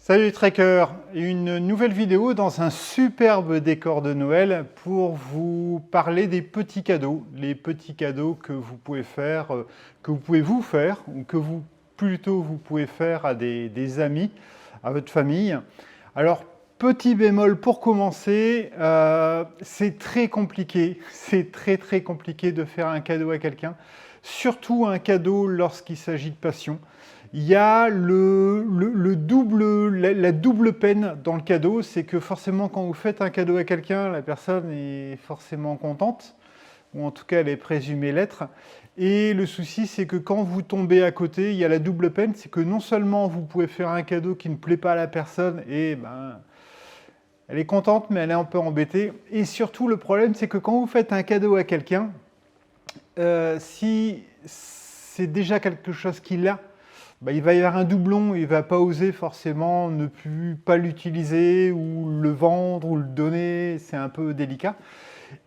Salut les Trekkers, une nouvelle vidéo dans un superbe décor de Noël pour vous parler des petits cadeaux. Les petits cadeaux que vous pouvez faire, que vous pouvez vous faire, ou que vous pouvez faire à des amis, à votre famille. Alors, petit bémol pour commencer, c'est très compliqué, c'est très compliqué de faire un cadeau à quelqu'un, surtout un cadeau lorsqu'il s'agit de passion. Il y a la double peine dans le cadeau, c'est que forcément quand vous faites un cadeau à quelqu'un, la personne est forcément contente, ou en tout cas elle est présumée l'être. Et le souci c'est que quand vous tombez à côté, il y a la double peine, c'est que non seulement vous pouvez faire un cadeau qui ne plaît pas à la personne, et ben, elle est contente mais elle est un peu embêtée. Et surtout le problème c'est que quand vous faites un cadeau à quelqu'un, si c'est déjà quelque chose qu'il a, il va y avoir un doublon, il ne va pas oser forcément ne plus pas l'utiliser ou le vendre ou le donner, c'est un peu délicat.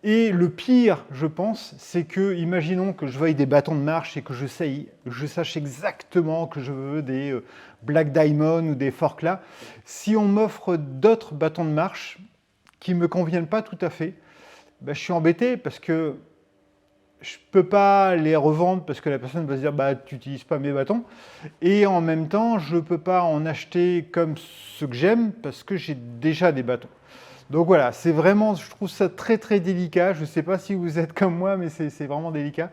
Et le pire, je pense, c'est que, imaginons que je veuille des bâtons de marche et que je sache exactement que je veux des Black Diamond ou des Forclaz. Si on m'offre d'autres bâtons de marche qui ne me conviennent pas tout à fait, je suis embêté parce que je ne peux pas les revendre parce que la personne va se dire tu n'utilises pas mes bâtons. Et en même temps, je ne peux pas en acheter comme ceux que j'aime parce que j'ai déjà des bâtons. Donc voilà, c'est vraiment, je trouve ça très délicat. Je ne sais pas si vous êtes comme moi, mais c'est vraiment délicat.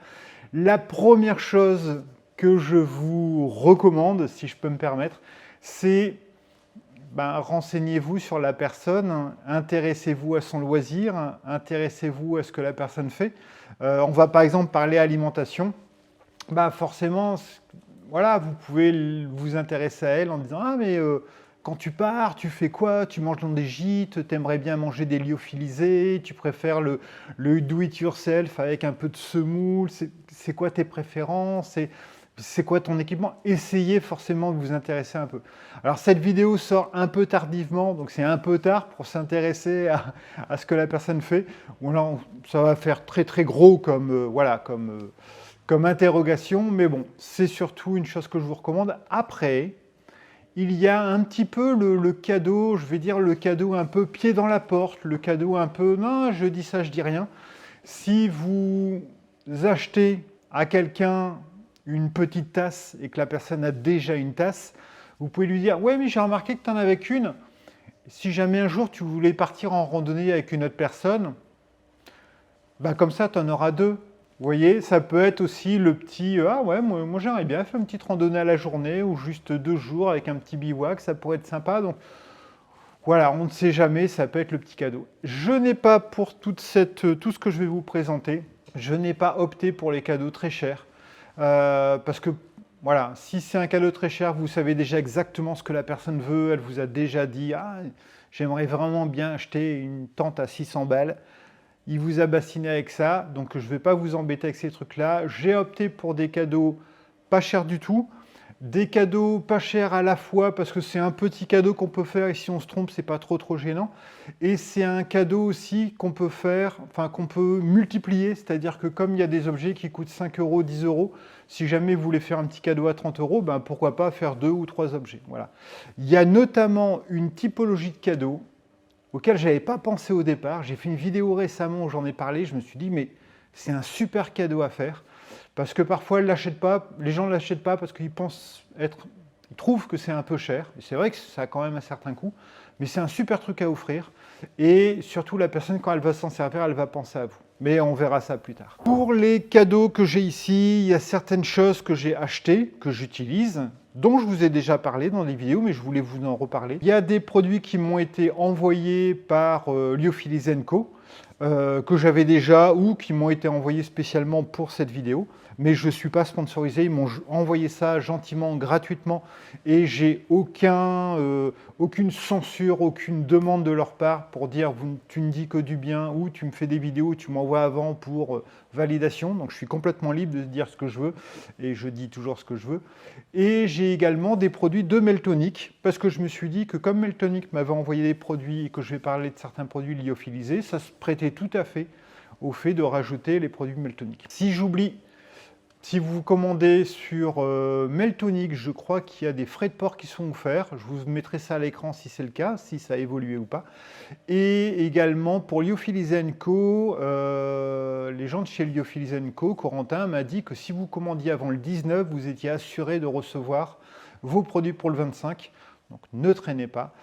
La première chose que je vous recommande, si je peux me permettre, c'est renseignez-vous sur la personne, intéressez-vous à son loisir, intéressez-vous à ce que la personne fait. On va par exemple parler alimentation. Forcément, voilà, vous pouvez vous intéresser à elle en disant « Ah, mais quand tu pars, tu fais quoi? Tu manges dans des gîtes, tu aimerais bien manger des lyophilisés, tu préfères le do-it-yourself avec un peu de semoule, c'est quoi tes préférences? C'est quoi ton équipement? » Essayez forcément de vous intéresser un peu. Alors cette vidéo sort un peu tardivement, donc c'est un peu tard pour s'intéresser à ce que la personne fait. Là, ça va faire très gros comme interrogation, mais bon, c'est surtout une chose que je vous recommande. Après, il y a un petit peu le cadeau, je vais dire le cadeau un peu pied dans la porte, le cadeau un peu, non, je dis ça, je dis rien. Si vous achetez à quelqu'un une petite tasse et que la personne a déjà une tasse, vous pouvez lui dire « Ouais, mais j'ai remarqué que tu en avais qu'une. Si jamais un jour tu voulais partir en randonnée avec une autre personne, comme ça, tu en auras deux. » Vous voyez, ça peut être aussi le petit « Ah ouais, moi j'aimerais bien faire une petite randonnée à la journée ou juste 2 jours avec un petit bivouac, ça pourrait être sympa. » Donc voilà, on ne sait jamais, ça peut être le petit cadeau. Je n'ai pas pour tout ce que je vais vous présenter, je n'ai pas opté pour les cadeaux très chers. Parce que voilà, si c'est un cadeau très cher, vous savez déjà exactement ce que la personne veut, elle vous a déjà dit « Ah, j'aimerais vraiment bien acheter une tente à 600 balles. » Il vous a bassiné avec ça, donc je ne vais pas vous embêter avec ces trucs-là. J'ai opté pour des cadeaux pas chers du tout, des cadeaux pas chers à la fois parce que c'est un petit cadeau qu'on peut faire et si on se trompe, c'est pas trop gênant. Et c'est un cadeau aussi qu'on peut faire, enfin qu'on peut multiplier, c'est-à-dire que comme il y a des objets qui coûtent 5 euros, 10 euros, si jamais vous voulez faire un petit cadeau à 30 euros, pourquoi pas faire 2 ou 3 objets. Voilà. Il y a notamment une typologie de cadeaux auquel je n'avais pas pensé au départ. J'ai fait une vidéo récemment où j'en ai parlé, je me suis dit mais c'est un super cadeau à faire parce que parfois les gens ne l'achètent pas parce qu'ils ils trouvent que c'est un peu cher. Et c'est vrai que ça a quand même un certain coût, mais c'est un super truc à offrir et surtout la personne quand elle va s'en servir, elle va penser à vous. Mais on verra ça plus tard. Pour les cadeaux que j'ai ici, il y a certaines choses que j'ai achetées, que j'utilise, dont je vous ai déjà parlé dans des vidéos, mais je voulais vous en reparler. Il y a des produits qui m'ont été envoyés par Lyophilis & Co, que j'avais déjà ou qui m'ont été envoyés spécialement pour cette vidéo. Mais je ne suis pas sponsorisé, ils m'ont envoyé ça gentiment, gratuitement, et j'ai aucune censure, aucune demande de leur part pour dire tu ne dis que du bien ou tu me fais des vidéos, tu m'envoies avant pour validation. Donc je suis complètement libre de dire ce que je veux et je dis toujours ce que je veux. Et j'ai également des produits de Meltonic parce que je me suis dit que comme Meltonic m'avait envoyé des produits et que je vais parler de certains produits lyophilisés, ça se prêtait tout à fait au fait de rajouter les produits Meltonic. Si j'oublie Si vous commandez sur Mailtonic, je crois qu'il y a des frais de port qui sont offerts. Je vous mettrai ça à l'écran si c'est le cas, si ça a évolué ou pas. Et également pour Lyophilis & Co, les gens de chez Lyophilis & Co, Corentin m'a dit que si vous commandiez avant le 19, vous étiez assuré de recevoir vos produits pour le 25. Donc ne traînez pas.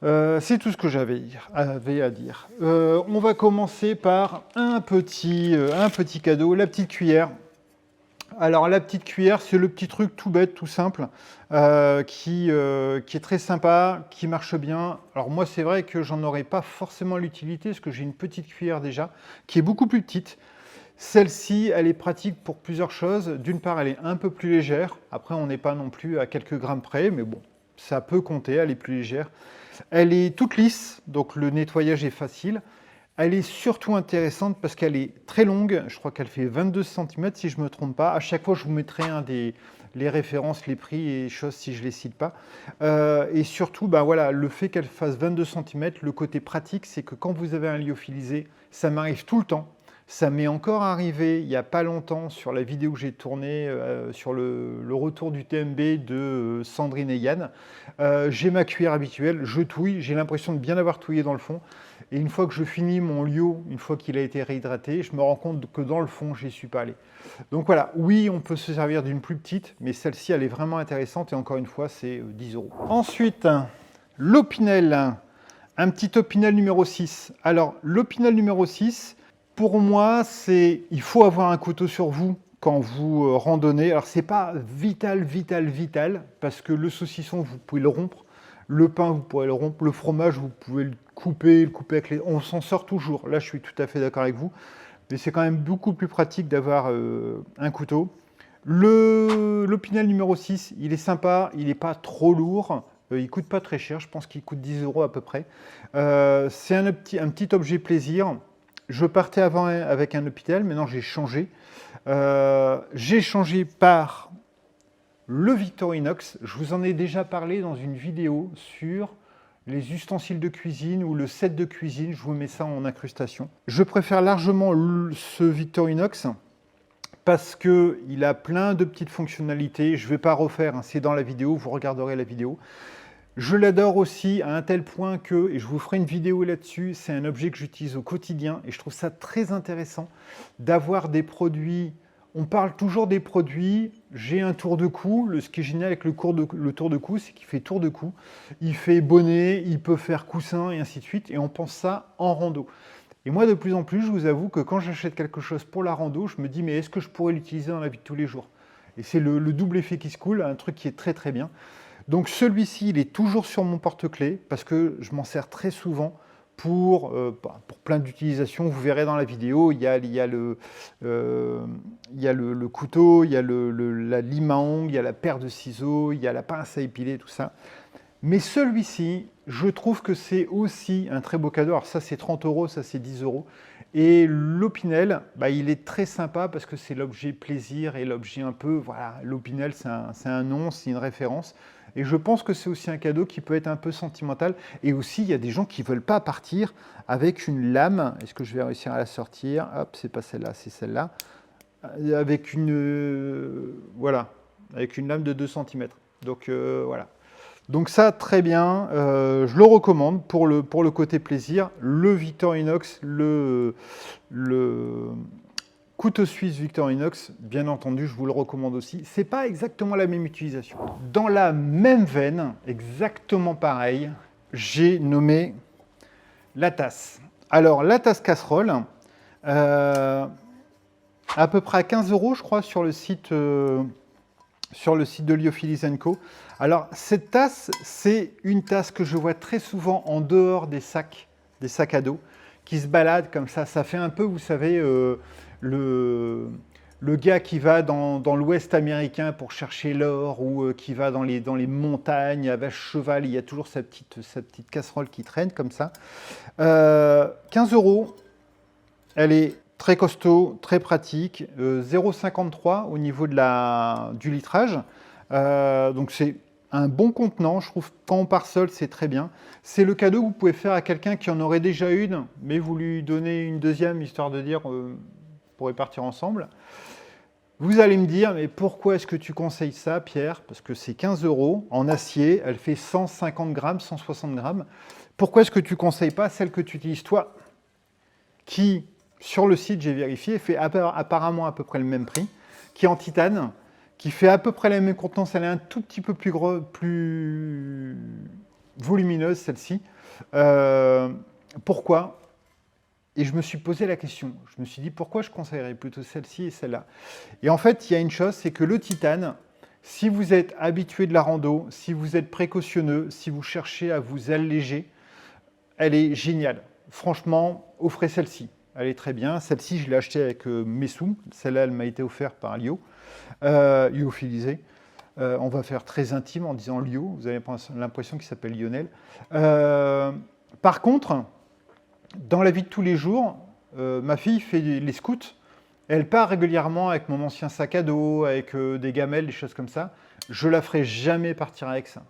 C'est tout ce que j'avais à dire. On va commencer par un petit cadeau, la petite cuillère. Alors la petite cuillère, c'est le petit truc tout bête, tout simple, qui est très sympa, qui marche bien. Alors moi, c'est vrai que j'en aurais pas forcément l'utilité, parce que j'ai une petite cuillère déjà, qui est beaucoup plus petite. Celle-ci, elle est pratique pour plusieurs choses. D'une part, elle est un peu plus légère. Après, on n'est pas non plus à quelques grammes près, mais bon, ça peut compter, elle est plus légère. Elle est toute lisse, donc le nettoyage est facile. Elle est surtout intéressante parce qu'elle est très longue. Je crois qu'elle fait 22 cm si je ne me trompe pas. À chaque fois, je vous mettrai les références, les prix et choses si je ne les cite pas. Et surtout, ben voilà, le fait qu'elle fasse 22 cm, le côté pratique, c'est que quand vous avez un lyophilisé, ça m'arrive tout le temps. Ça m'est encore arrivé il n'y a pas longtemps sur la vidéo que j'ai tournée sur le retour du TMB de Sandrine et Yann. J'ai ma cuillère habituelle, je touille, j'ai l'impression de bien avoir touillé dans le fond. Et une fois que je finis mon lyo, une fois qu'il a été réhydraté, je me rends compte que dans le fond, je n'y suis pas allé. Donc voilà, oui, on peut se servir d'une plus petite, mais celle-ci, elle est vraiment intéressante. Et encore une fois, c'est 10 €. Ensuite, l'Opinel, un petit Opinel numéro 6. Alors, l'Opinel numéro 6, pour moi, il faut avoir un couteau sur vous quand vous randonnez. Alors, c'est pas vital, parce que le saucisson, vous pouvez le rompre. Le pain, vous pourrez le rompre. Le fromage, vous pouvez le couper avec les... On s'en sort toujours. Là, je suis tout à fait d'accord avec vous. Mais c'est quand même beaucoup plus pratique d'avoir un couteau. L'Opinel numéro 6, il est sympa. Il n'est pas trop lourd. Il ne coûte pas très cher. Je pense qu'il coûte 10 € à peu près. C'est un petit objet plaisir. Je partais avant avec un Opinel. Maintenant, j'ai changé. J'ai changé par le Victorinox. Je vous en ai déjà parlé dans une vidéo sur les ustensiles de cuisine ou le set de cuisine. Je vous mets ça en incrustation. Je préfère largement ce Victorinox parce qu'il a plein de petites fonctionnalités. Je ne vais pas refaire, hein, c'est dans la vidéo, vous regarderez la vidéo. Je l'adore aussi à un tel point que, et je vous ferai une vidéo là-dessus, c'est un objet que j'utilise au quotidien et je trouve ça très intéressant d'avoir des produits. On parle toujours des produits, j'ai un tour de cou, ce qui est génial avec le tour de cou, c'est qu'il fait tour de cou, il fait bonnet, il peut faire coussin et ainsi de suite, et on pense ça en rando. Et moi de plus en plus, je vous avoue que quand j'achète quelque chose pour la rando, je me dis mais est-ce que je pourrais l'utiliser dans la vie de tous les jours? Et c'est le double effet qui se coule, un truc qui est très très bien. Donc celui-ci, il est toujours sur mon porte-clés, parce que je m'en sers très souvent, pour plein d'utilisations. Vous verrez dans la vidéo, il y a le couteau, il y a la lime à ongles, il y a la paire de ciseaux, il y a la pince à épiler, tout ça. Mais celui-ci, je trouve que c'est aussi un très beau cadeau. Alors ça, c'est 30 €, ça, c'est 10 €. Et l'Opinel, il est très sympa parce que c'est l'objet plaisir et l'objet un peu... Voilà, l'Opinel, c'est un nom, c'est une référence. Et je pense que c'est aussi un cadeau qui peut être un peu sentimental. Et aussi, il y a des gens qui ne veulent pas partir avec une lame. Est-ce que je vais réussir à la sortir? Hop, c'est pas celle-là, c'est celle-là. Avec voilà, avec une lame de 2 cm. Donc voilà. Donc ça, très bien. Je le recommande pour le côté plaisir. Le Victorinox, le couteau suisse Victorinox, bien entendu, je vous le recommande aussi. C'est pas exactement la même utilisation. Dans la même veine, exactement pareil, j'ai nommé la tasse. Alors, la tasse casserole, à peu près à 15 €, je crois, sur le site de Lyophilis & Co. Alors, cette tasse, c'est une tasse que je vois très souvent en dehors des sacs à dos, qui se baladent comme ça. Ça fait un peu, vous savez, le gars qui va dans l'ouest américain pour chercher l'or ou qui va dans les montagnes avec cheval, il y a toujours sa petite casserole qui traîne comme ça. 15 €, elle est très costaud, très pratique, 0,53 au niveau du litrage. Donc c'est un bon contenant, je trouve, quand on part seul, c'est très bien. C'est le cadeau que vous pouvez faire à quelqu'un qui en aurait déjà une, mais vous lui donnez une deuxième, histoire de dire, on pourrait partir ensemble. Vous allez me dire, mais pourquoi est-ce que tu conseilles ça, Pierre? Parce que c'est 15 € en acier, elle fait 150 grammes, 160 grammes. Pourquoi est-ce que tu ne conseilles pas celle que tu utilises toi, qui, sur le site, j'ai vérifié, fait apparemment à peu près le même prix, qui est en titane, qui fait à peu près la même contenance, elle est un tout petit peu plus volumineuse, celle-ci. Pourquoi? Et je me suis posé la question. Je me suis dit, pourquoi je conseillerais plutôt celle-ci et celle-là? Et en fait, il y a une chose, c'est que le titane, si vous êtes habitué de la rando, si vous êtes précautionneux, si vous cherchez à vous alléger, elle est géniale. Franchement, offrez celle-ci. Elle est très bien. Celle-ci, je l'ai achetée avec Messou. Celle-là, elle m'a été offerte par Lio, lyophilisée. On va faire très intime en disant Lio. Vous avez l'impression qu'il s'appelle Lionel. Par contre, dans la vie de tous les jours, ma fille fait les scouts. Elle part régulièrement avec mon ancien sac à dos, avec des gamelles, des choses comme ça. Je la ferai jamais partir avec ça.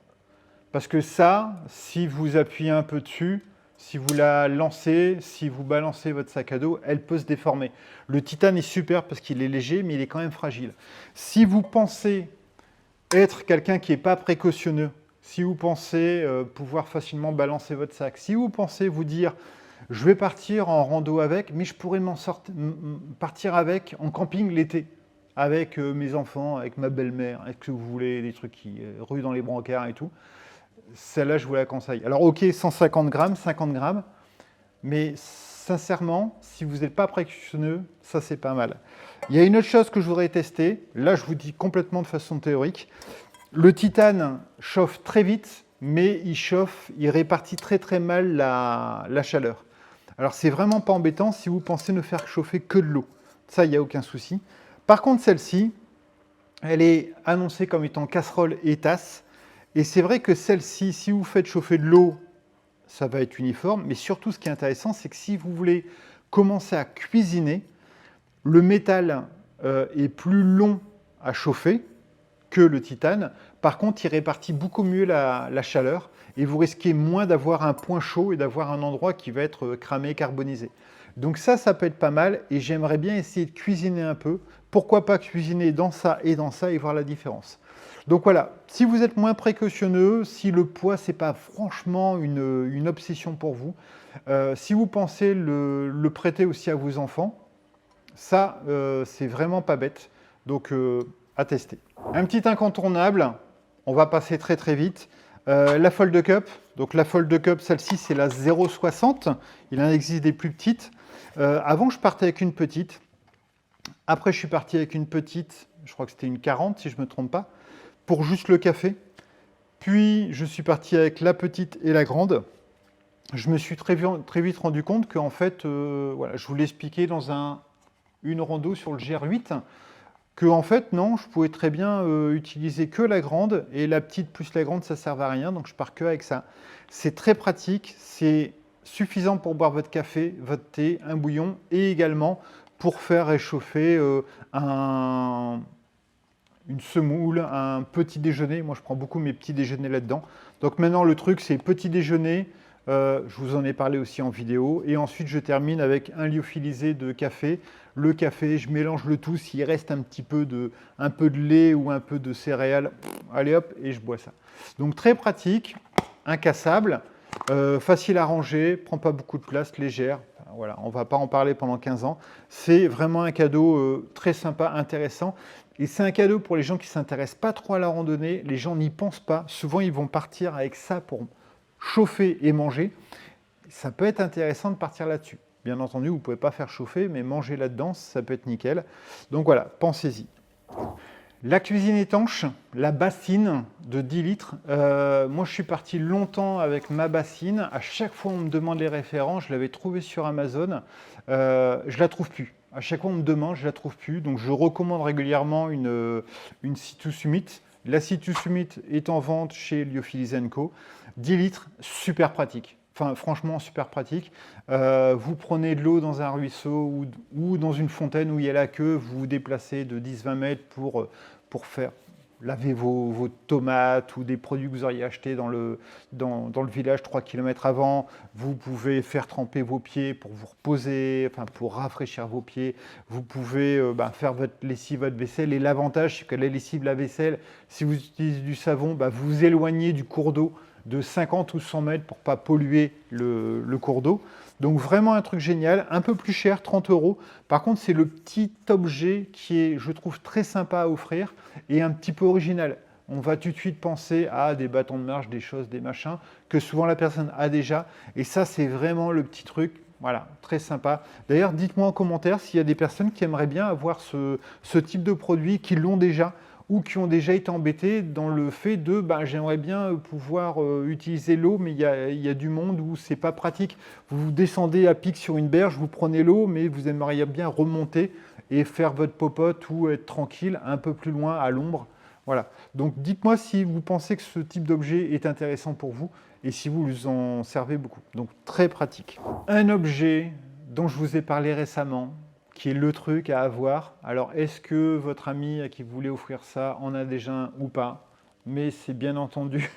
Parce que ça, si vous appuyez un peu dessus, si vous la lancez, si vous balancez votre sac à dos, elle peut se déformer. Le titane est super parce qu'il est léger, mais il est quand même fragile. Si vous pensez être quelqu'un qui n'est pas précautionneux, si vous pensez pouvoir facilement balancer votre sac, si vous pensez vous dire je vais partir en rando avec, mais je pourrais partir avec en camping l'été, avec mes enfants, avec ma belle-mère, avec ce que vous voulez, des trucs qui ruent dans les brancards et tout. Celle-là, je vous la conseille. Alors, ok, 150 grammes, 50 grammes, mais sincèrement, si vous n'êtes pas précautionneux, ça, c'est pas mal. Il y a une autre chose que je voudrais tester. Là, je vous dis complètement de façon théorique. Le titane chauffe très vite, mais il répartit très très mal la chaleur. Alors, c'est vraiment pas embêtant si vous pensez ne faire chauffer que de l'eau. Ça, il n'y a aucun souci. Par contre, celle-ci, elle est annoncée comme étant casserole et tasse. Et c'est vrai que celle-ci, si vous faites chauffer de l'eau, ça va être uniforme. Mais surtout, ce qui est intéressant, c'est que si vous voulez commencer à cuisiner, le métal est plus long à chauffer que le titane. Par contre, il répartit beaucoup mieux la chaleur et vous risquez moins d'avoir un point chaud et d'avoir un endroit qui va être cramé, carbonisé. Donc ça peut être pas mal et j'aimerais bien essayer de cuisiner un peu. Pourquoi pas cuisiner dans ça et voir la différence. Donc voilà, si vous êtes moins précautionneux, si le poids, ce n'est pas franchement une obsession pour vous, si vous pensez le prêter aussi à vos enfants, ça, c'est vraiment pas bête. Donc, à tester. Un petit incontournable, on va passer très très vite. La Fold Cup. Donc la Fold Cup, celle-ci, c'est la 0,60. Il en existe des plus petites. Avant, je partais avec une petite. Après, je suis parti avec une petite, je crois que c'était une 40, si je ne me trompe pas, pour juste le café. Puis, je suis parti avec la petite et la grande. Je me suis très vite rendu compte qu'en fait, voilà, je vous l'ai expliqué dans une rando sur le GR8, que en fait, non, je pouvais très bien utiliser que la grande, et la petite plus la grande, ça ne sert à rien, donc je pars que avec ça. C'est très pratique, c'est suffisant pour boire votre café, votre thé, un bouillon, et également pour faire réchauffer une semoule, un petit déjeuner. Moi, je prends beaucoup mes petits déjeuners là-dedans. Donc maintenant, le truc, c'est petit déjeuner. Je vous en ai parlé aussi en vidéo. Et ensuite, je termine avec un lyophilisé de café. Le café, je mélange le tout. S'il reste un peu de lait ou un peu de céréales, allez hop, et je bois ça. Donc très pratique, incassable, facile à ranger, prend pas beaucoup de place, légère. Enfin, voilà, on ne va pas en parler pendant 15 ans. C'est vraiment un cadeau très sympa, intéressant. Et c'est un cadeau pour les gens qui ne s'intéressent pas trop à la randonnée. Les gens n'y pensent pas. Souvent, ils vont partir avec ça pour chauffer et manger. Ça peut être intéressant de partir là-dessus. Bien entendu, vous ne pouvez pas faire chauffer, mais manger là-dedans, ça peut être nickel. Donc voilà, pensez-y. La cuisine étanche, la bassine de 10 litres. Moi, je suis parti longtemps avec ma bassine. À chaque fois, on me demande les références. Je l'avais trouvée sur Amazon. Je ne la trouve plus. À chaque fois, on me demande, je ne la trouve plus. Donc, je recommande régulièrement une Situ Summit. La Situ Summit est en vente chez Lyophilis & Co. 10 litres, super pratique. Enfin, franchement, super pratique. Vous prenez de l'eau dans un ruisseau ou dans une fontaine où il y a la queue, vous vous déplacez de 10-20 mètres pour faire laver vos tomates ou des produits que vous auriez achetés dans le village 3 km avant. Vous pouvez faire tremper vos pieds pour vous reposer, enfin pour rafraîchir vos pieds. Vous pouvez faire votre lessive, votre vaisselle. Et l'avantage, c'est que la lessive, la vaisselle, si vous utilisez du savon, vous vous éloignez du cours d'eau de 50 ou 100 mètres pour ne pas polluer le cours d'eau. Donc vraiment un truc génial, un peu plus cher, 30 euros. Par contre, c'est le petit objet qui est, je trouve, très sympa à offrir et un petit peu original. On va tout de suite penser à des bâtons de marche, des choses, des machins, que souvent la personne a déjà. Et ça, c'est vraiment le petit truc, voilà, très sympa. D'ailleurs, dites-moi en commentaire s'il y a des personnes qui aimeraient bien avoir ce type de produit, qui l'ont déjà, ou qui ont déjà été embêtés dans le fait de j'aimerais bien pouvoir utiliser l'eau, mais il y a du monde où c'est pas pratique. Vous descendez à pic sur une berge, vous prenez l'eau, mais vous aimeriez bien remonter et faire votre popote ou être tranquille un peu plus loin à l'ombre. Voilà. Donc dites-moi si vous pensez que ce type d'objet est intéressant pour vous et si vous en servez beaucoup. Donc très pratique. Un objet dont je vous ai parlé récemment, qui est le truc à avoir. Alors, est-ce que votre ami à qui vous voulez offrir ça en a déjà un ou pas? Mais c'est bien entendu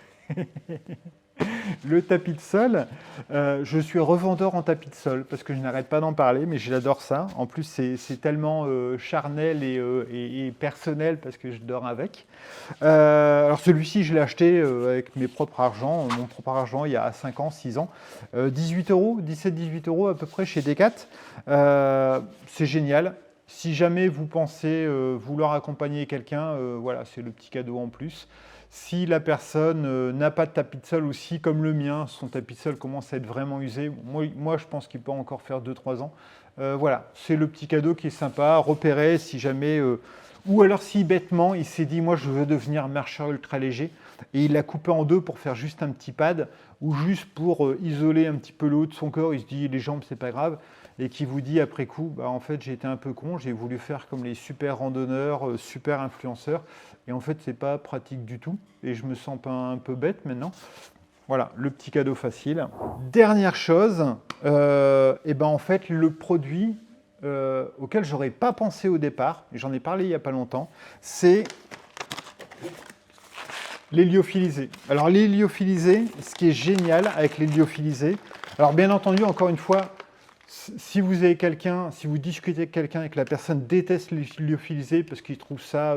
le tapis de sol. Je suis revendeur en tapis de sol parce que je n'arrête pas d'en parler, mais j'adore ça. En plus, c'est tellement charnel et personnel parce que je dors avec. Alors celui-ci, je l'ai acheté avec mon propre argent, il y a 5 ans, 6 ans. 18 euros, 17-18 euros à peu près chez Decat. C'est génial. Si jamais vous pensez vouloir accompagner quelqu'un, voilà, c'est le petit cadeau en plus. Si la personne n'a pas de tapis de sol aussi, comme le mien, son tapis de sol commence à être vraiment usé, moi je pense qu'il peut encore faire 2-3 ans. Voilà, c'est le petit cadeau qui est sympa, repérer si jamais... ou alors si bêtement, il s'est dit, moi je veux devenir marcheur ultra léger, et il l'a coupé en deux pour faire juste un petit pad, ou juste pour isoler un petit peu le haut de son corps, il se dit, les jambes c'est pas grave, et qui vous dit après coup, en fait j'ai été un peu con, j'ai voulu faire comme les super randonneurs, super influenceurs, et en fait c'est pas pratique du tout, et je me sens pas un peu bête maintenant. Voilà, le petit cadeau facile. Dernière chose, en fait le produit auquel j'aurais pas pensé au départ, et j'en ai parlé il n'y a pas longtemps, c'est l'héliophilisé. Alors l'héliophilisé, ce qui est génial avec l'héliophilisé, alors bien entendu, encore une fois, si vous avez quelqu'un, si vous discutez avec quelqu'un et que la personne déteste l'héliophilisé parce qu'il trouve ça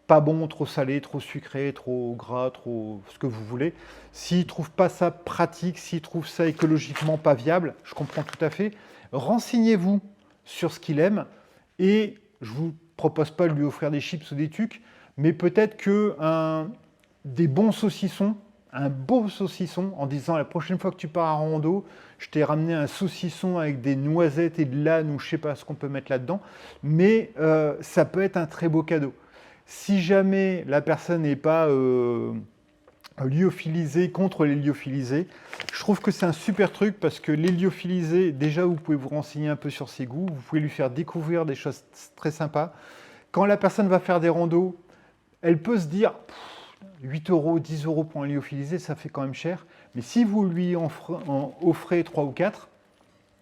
pas bon, trop salé, trop sucré, trop gras, trop ce que vous voulez, s'il ne trouve pas ça pratique, s'il trouve ça écologiquement pas viable, je comprends tout à fait, renseignez-vous sur ce qu'il aime et je ne vous propose pas de lui offrir des chips ou des tucs, mais peut-être que des bons saucissons, un beau saucisson en disant la prochaine fois que tu pars à rando, je t'ai ramené un saucisson avec des noisettes et de l'âne ou je ne sais pas ce qu'on peut mettre là-dedans, mais ça peut être un très beau cadeau. Si jamais la personne n'est pas lyophilisée contre les lyophilisés, je trouve que c'est un super truc parce que les lyophilisés, déjà vous pouvez vous renseigner un peu sur ses goûts, vous pouvez lui faire découvrir des choses très sympas. Quand la personne va faire des randos, elle peut se dire 8 euros, 10 euros pour un lyophilisé, ça fait quand même cher. Mais si vous lui en offrez 3 ou 4,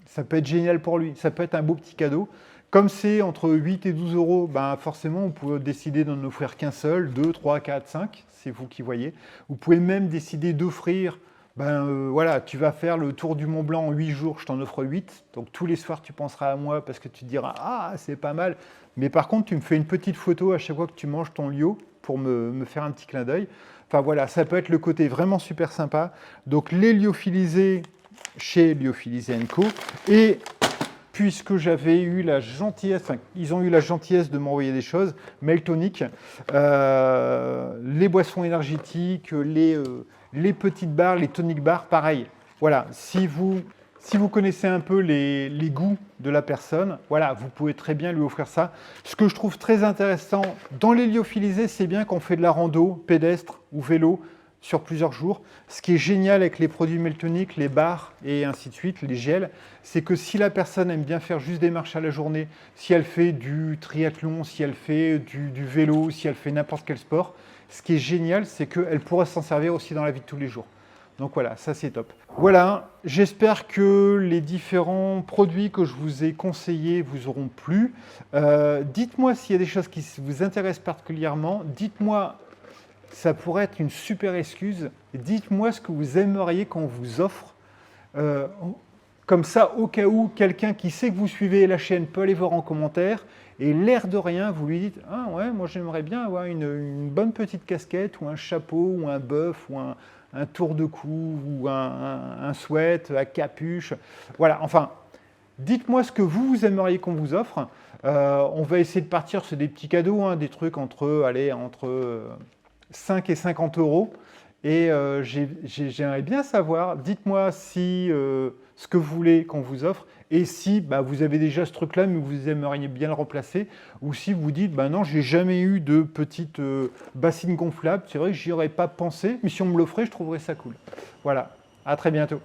ça peut être génial pour lui. Ça peut être un beau petit cadeau. Comme c'est entre 8 et 12 euros, forcément, vous pouvez décider d'en offrir qu'un seul, 2, 3, 4, 5, c'est vous qui voyez. Vous pouvez même décider d'offrir, voilà, tu vas faire le tour du Mont Blanc en 8 jours, je t'en offre 8. Donc tous les soirs, tu penseras à moi parce que tu te diras, ah, c'est pas mal. Mais par contre, tu me fais une petite photo à chaque fois que tu manges ton lyo pour me faire un petit clin d'œil. Enfin voilà, ça peut être le côté vraiment super sympa. Donc les lyophilisés chez Lyophilisé & Co. Et puisque j'avais eu la gentillesse, enfin, ils ont eu la gentillesse de m'envoyer des choses, Meltonic, les boissons énergétiques, les petites barres, les tonic bars, pareil. Voilà, si vous connaissez un peu les goûts de la personne, voilà, vous pouvez très bien lui offrir ça. Ce que je trouve très intéressant dans les lyophilisés, c'est bien qu'on fait de la rando, pédestre ou vélo, sur plusieurs jours. Ce qui est génial avec les produits Meltonic, les barres et ainsi de suite, les gels, c'est que si la personne aime bien faire juste des marches à la journée, si elle fait du triathlon, si elle fait du vélo, si elle fait n'importe quel sport, ce qui est génial, c'est qu'elle pourra s'en servir aussi dans la vie de tous les jours. Donc voilà, ça c'est top. Voilà, j'espère que les différents produits que je vous ai conseillés vous auront plu. Dites-moi s'il y a des choses qui vous intéressent particulièrement. Dites-moi ça pourrait être une super excuse. Dites-moi ce que vous aimeriez qu'on vous offre. Euh, Comme ça, au cas où quelqu'un qui sait que vous suivez la chaîne peut aller voir en commentaire, et l'air de rien, vous lui dites: ah ouais, moi j'aimerais bien avoir une bonne petite casquette, ou un chapeau, ou un buff, ou un tour de cou, ou un sweat à capuche. Voilà, enfin, dites-moi ce que vous aimeriez qu'on vous offre. On va essayer de partir sur des petits cadeaux, hein, des trucs entre 5 et 50 euros. Et j'aimerais bien savoir, dites-moi si ce que vous voulez qu'on vous offre, et si bah, vous avez déjà ce truc-là, mais vous aimeriez bien le remplacer, ou si vous dites, bah non, j'ai jamais eu de petite bassine gonflable, c'est vrai que j'y aurais pas pensé, mais si on me l'offrait, je trouverais ça cool. Voilà, à très bientôt.